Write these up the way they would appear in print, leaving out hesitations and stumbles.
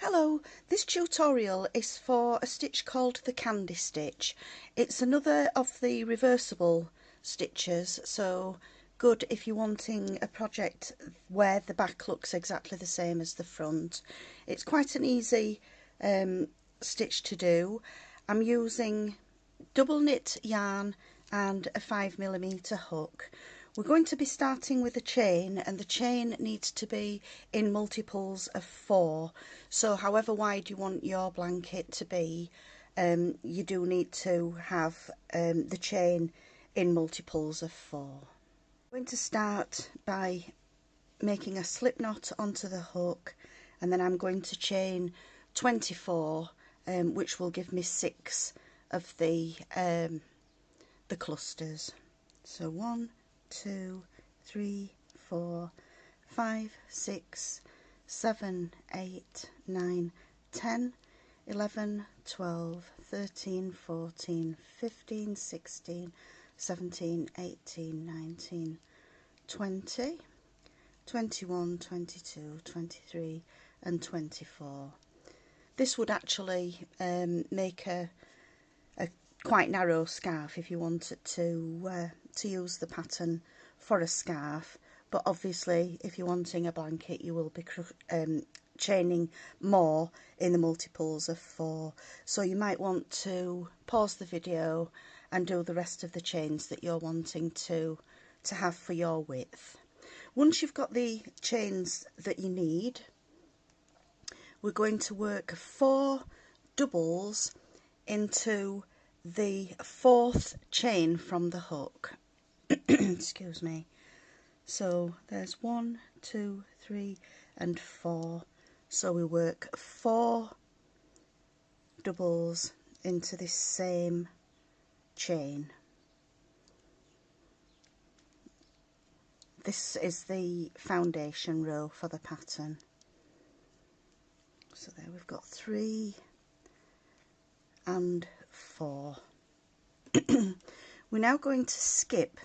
Hello, this tutorial is for a stitch called the candy stitch. It's another of the reversible stitches, so good if you're wanting a project where the back looks exactly the same as the front. It's quite an easy stitch to do. I'm using double knit yarn and a 5mm hook. We're going to be starting with a chain, and the chain needs to be in multiples of 4. So however wide you want your blanket to be, you do need to have the chain in multiples of 4. I'm going to start by making a slip knot onto the hook, and then I'm going to chain 24, which will give me 6 of the clusters. So 1, 2, 3, 4, 5, 6, 7, 8, 9, 10, 11, 12, 13, 14, 15, 16, 17, 18, 19, 20, 21, 22, 23 and 24. This would actually make a quite narrow scarf if you wanted to use the pattern for a scarf, but obviously if you're wanting a blanket you will be chaining more in the multiples of 4, so you might want to pause the video and do the rest of the chains that you're wanting to have for your width. Once you've got the chains that you need, we're going to work 4 doubles into the 4th chain from the hook. Excuse me. So there's 1, 2, 3 and 4. So we work 4 doubles into this same chain. This is the foundation row for the pattern. So there we've got 3 and 4. We're now going to skip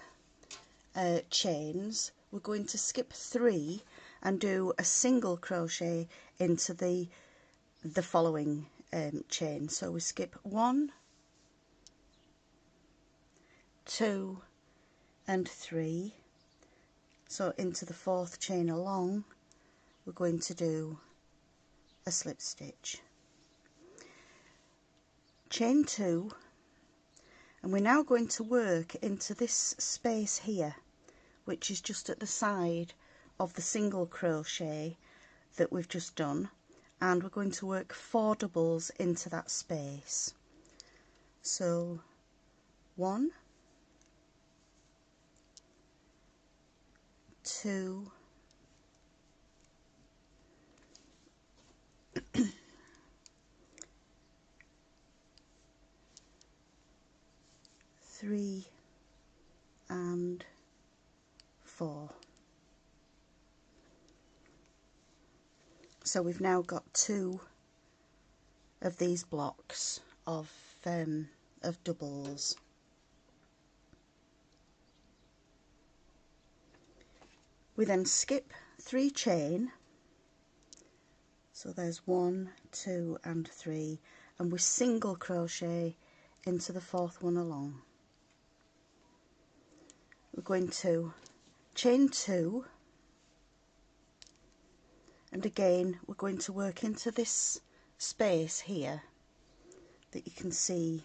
chains. We're going to skip 3 and do a single crochet into the following chain. So we skip 1, 2 and 3. So into the 4th chain along we're going to do a slip stitch, chain 2, and we're now going to work into this space here, which is just at the side of the single crochet that we've just done, and we're going to work 4 doubles into that space. So 1, 2, 3 and 4. So we've now got 2 of these blocks of doubles. We then skip 3 chain, so there's 1, 2 and 3, and we single crochet into the 4th one along. We're going to chain 2, and again we're going to work into this space here that you can see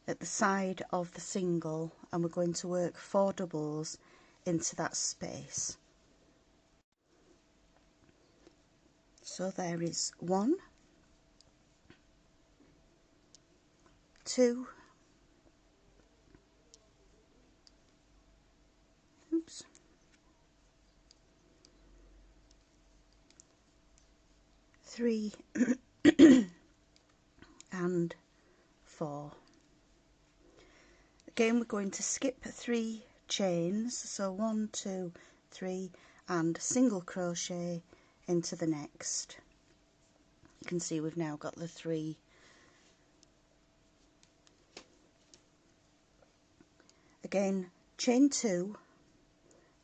at the side of the single, and we're going to work 4 doubles into that space. So there is 1, 2, 3 and 4. Again we're going to skip 3 chains, so 1, 2, 3 and single crochet into the next. You can see we've now got the 3. Again chain 2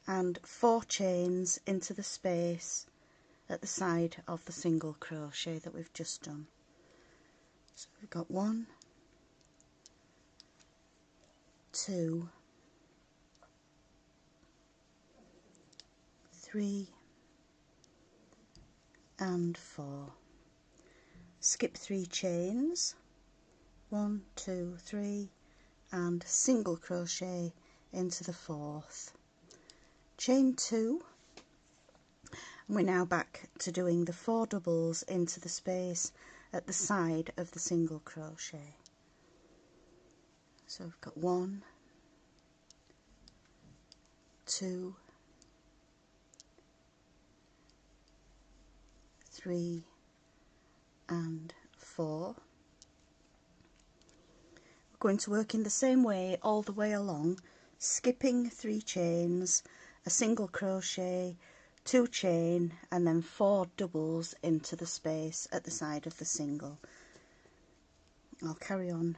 and 4 chains into the space at the side of the single crochet that we've just done. So we've got 1, 2, 3 and 4. Skip 3 chains, 1, 2, 3, and single crochet into the 4th. Chain 2, and we're now back to doing the 4 doubles into the space at the side of the single crochet. So we've got 1, 2, 3 and 4. We're going to work in the same way all the way along, skipping 3 chains, a single crochet, 2 chain, and then 4 doubles into the space at the side of the single. I'll carry on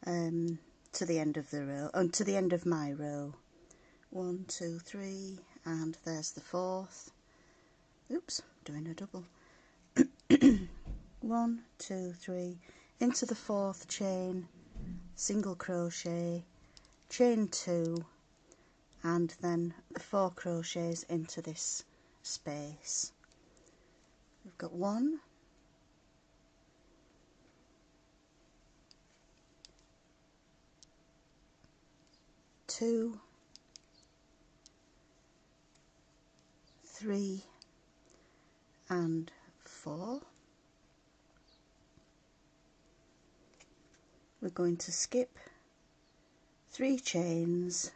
to the end of the row, to the end of my row. 1, 2, 3, and there's the 4th. Oops, doing a double. 1, 2, 3, into the 4th chain, single crochet, chain 2, and then the 4 crochets into this space. We've got 1, 2, 3 and 4. We're going to skip 3 chains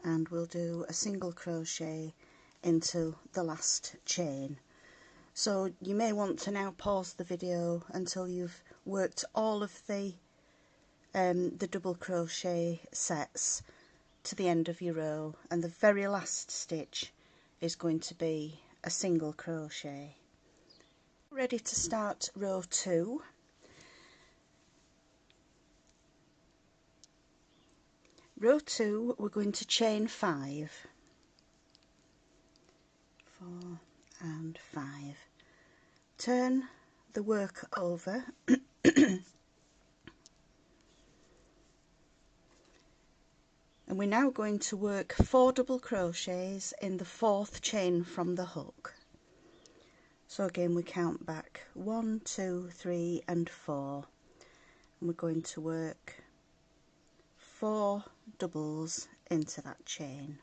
and we'll do a single crochet into the last chain. So you may want to now pause the video until you've worked all of the double crochet sets to the end of your row, and the very last stitch is going to be a single crochet. Ready to start row 2. Row 2, we're going to chain 5, 4 and 5. Turn the work over and we're now going to work 4 double crochets in the 4th chain from the hook. So again we count back 1, 2, 3 and 4, and we're going to work 4 doubles into that chain.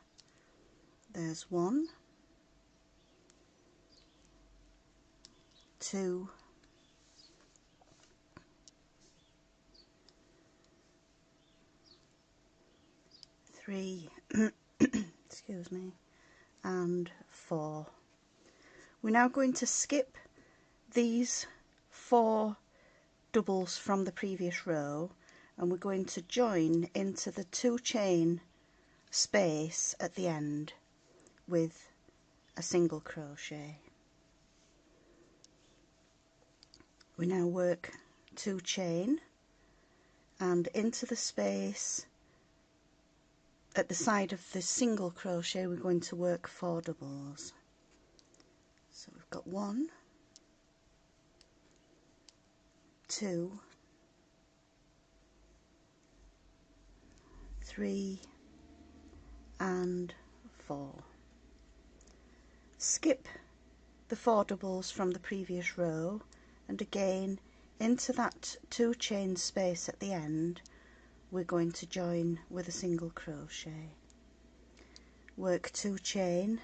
There's 1, 2, 3, excuse me, and 4. We're now going to skip these 4 doubles from the previous row, and we're going to join into the 2 chain space at the end with a single crochet. We now work 2 chain, and into the space at the side of the single crochet we're going to work 4 doubles. So we've got 1, 2, 3 and 4. Skip the 4 doubles from the previous row, and again into that 2 chain space at the end we're going to join with a single crochet. Work 2 chain,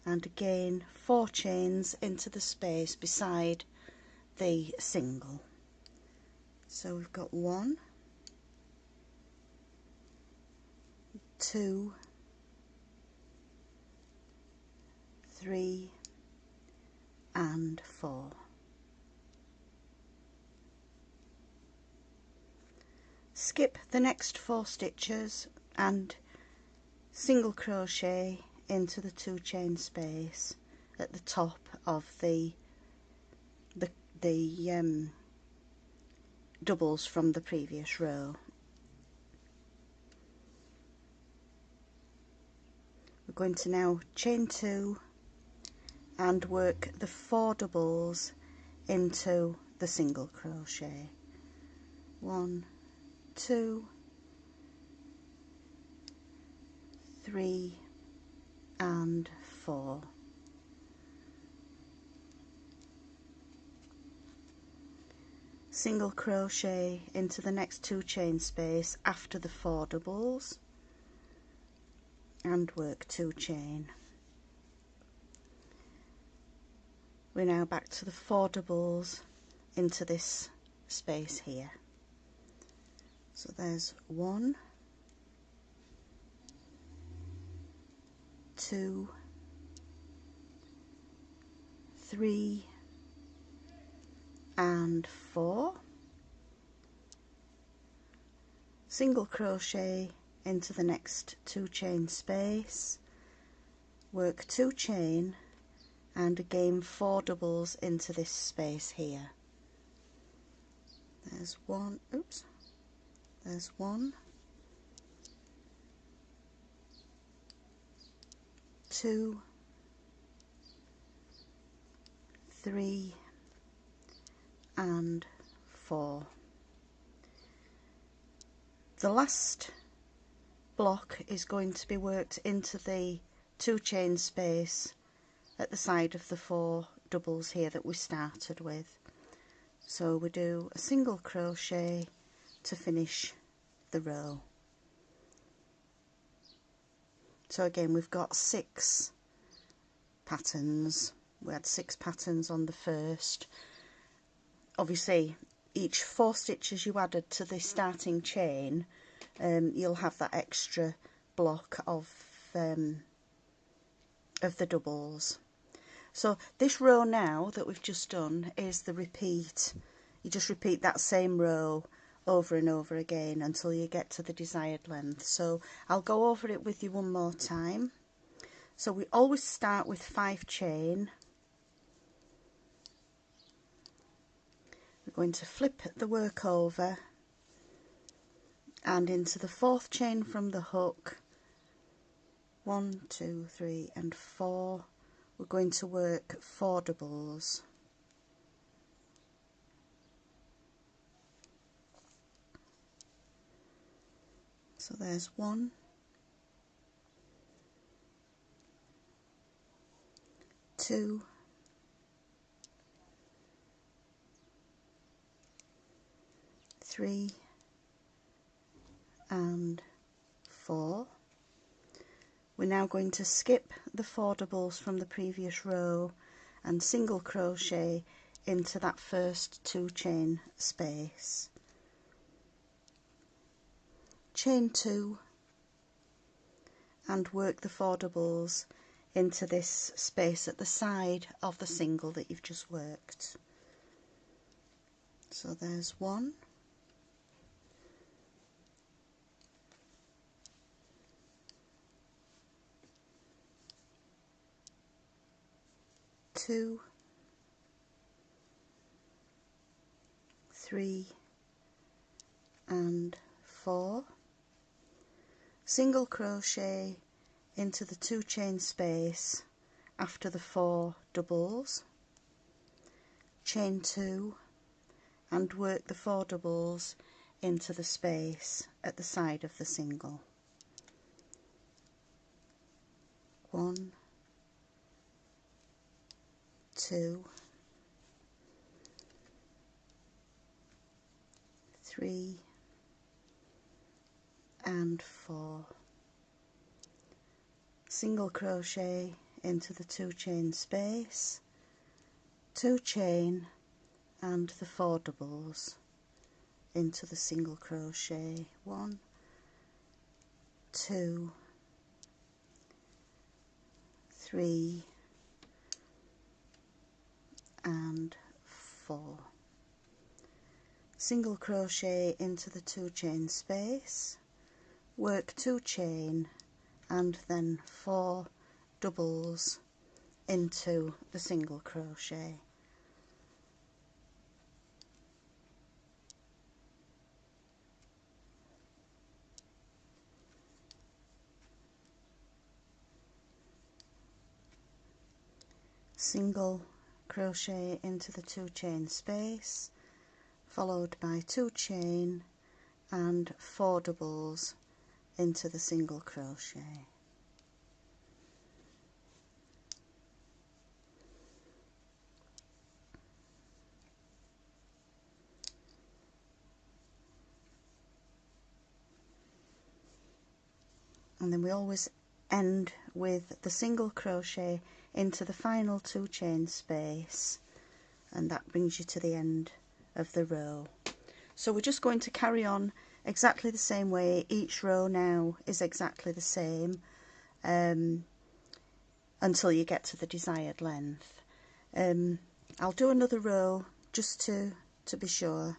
and again 4 chains into the space beside the single. So we've got 1, 2, 3 and 4. Skip the next 4 stitches and single crochet into the 2 chain space at the top of the doubles from the previous row. We're going to now chain 2 and work the 4 doubles into the single crochet. 1, 2, 3 and 4. Single crochet into the next 2 chain space after the 4 doubles and work 2 chain. We're now back to the 4 doubles into this space here. So there's 1, 2, 3 and 4. Single crochet into the next 2 chain space, work 2 chain and again 4 doubles into this space here. There's 1, oops, there's 1, 2, 3 and 4. The last block is going to be worked into the 2 chain space at the side of the 4 doubles here that we started with. So we do a single crochet to finish the row. So again we've got 6 patterns. We had 6 patterns on the first. Obviously each 4 stitches you added to the starting chain, you'll have that extra block of the doubles. So this row now that we've just done is the repeat. You just repeat that same row over and over again until you get to the desired length. So I'll go over it with you one more time. So we always start with 5 chain. We're going to flip the work over and into the 4th chain from the hook, 1, 2, 3 and 4. We're going to work 4 doubles. So there's 1, 2, 3 and 4. We're now going to skip the 4 doubles from the previous row and single crochet into that first 2 chain space. Chain 2 and work the 4 doubles into this space at the side of the single that you've just worked. So there's 1, 2, 3 and 4. Single crochet into the 2 chain space after the 4 doubles, chain 2 and work the 4 doubles into the space at the side of the single. 1, 2, 3 and 4. Single crochet into the 2 chain space, 2 chain and the 4 doubles into the single crochet. 1, 2, 3 and 4. Single crochet into the 2 chain space, work 2 chain and then 4 doubles into the single crochet. single crochet into the 2 chain space, followed by 2 chain and 4 doubles into the single crochet. And then we always end with the single crochet into the final 2 chain space, and that brings you to the end of the row. So we're just going to carry on exactly the same way. Each row now is exactly the same until you get to the desired length. I'll do another row just to be sure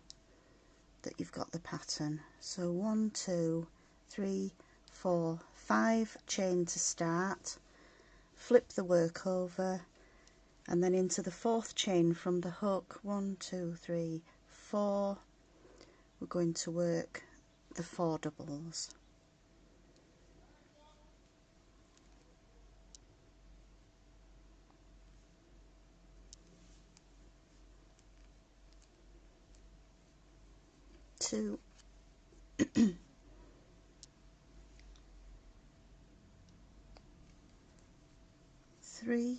that you've got the pattern. So 1, 2, 3, 4, 5 chain to start, flip the work over, and then into the 4th chain from the hook. 1, 2, 3, 4. We're going to work the 4 doubles. Two, 3,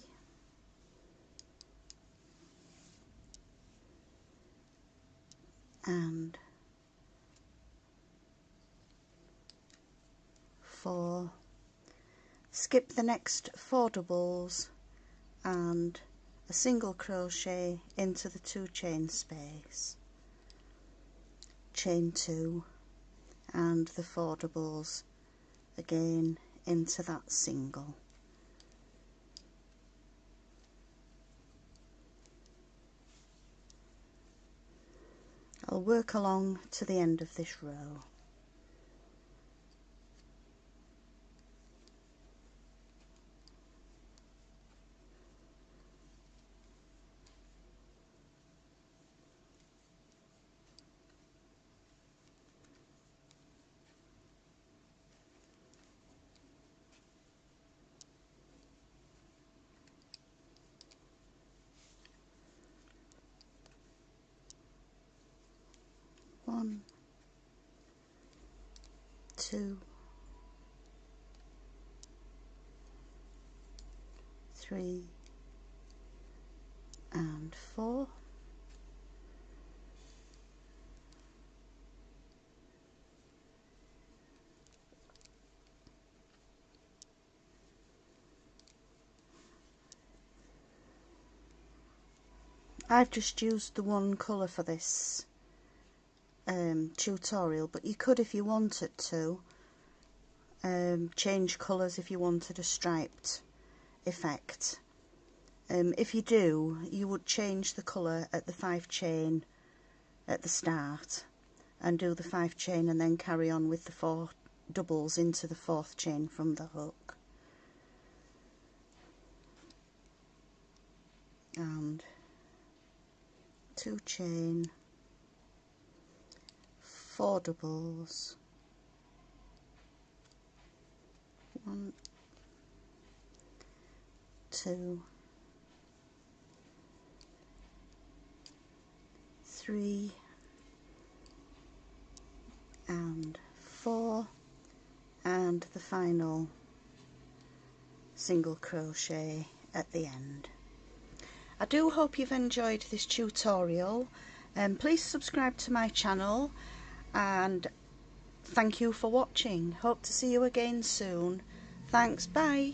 and 4. Skip the next 4 doubles and a single crochet into the 2 chain space, chain 2 and the 4 doubles again into that single. I'll work along to the end of this row. One, 2, 3, and 4. I've just used the one colour for this tutorial, but you could, if you wanted to, change colours if you wanted a striped effect. If you do, you would change the colour at the 5 chain at the start and do the 5 chain and then carry on with the 4 doubles into the 4th chain from the hook. And 2 chain, 4 doubles, 1, 2, 3, and 4, and the final single crochet at the end. I do hope you've enjoyed this tutorial, and please subscribe to my channel, and thank you for watching. Hope to see you again soon. Thanks, bye.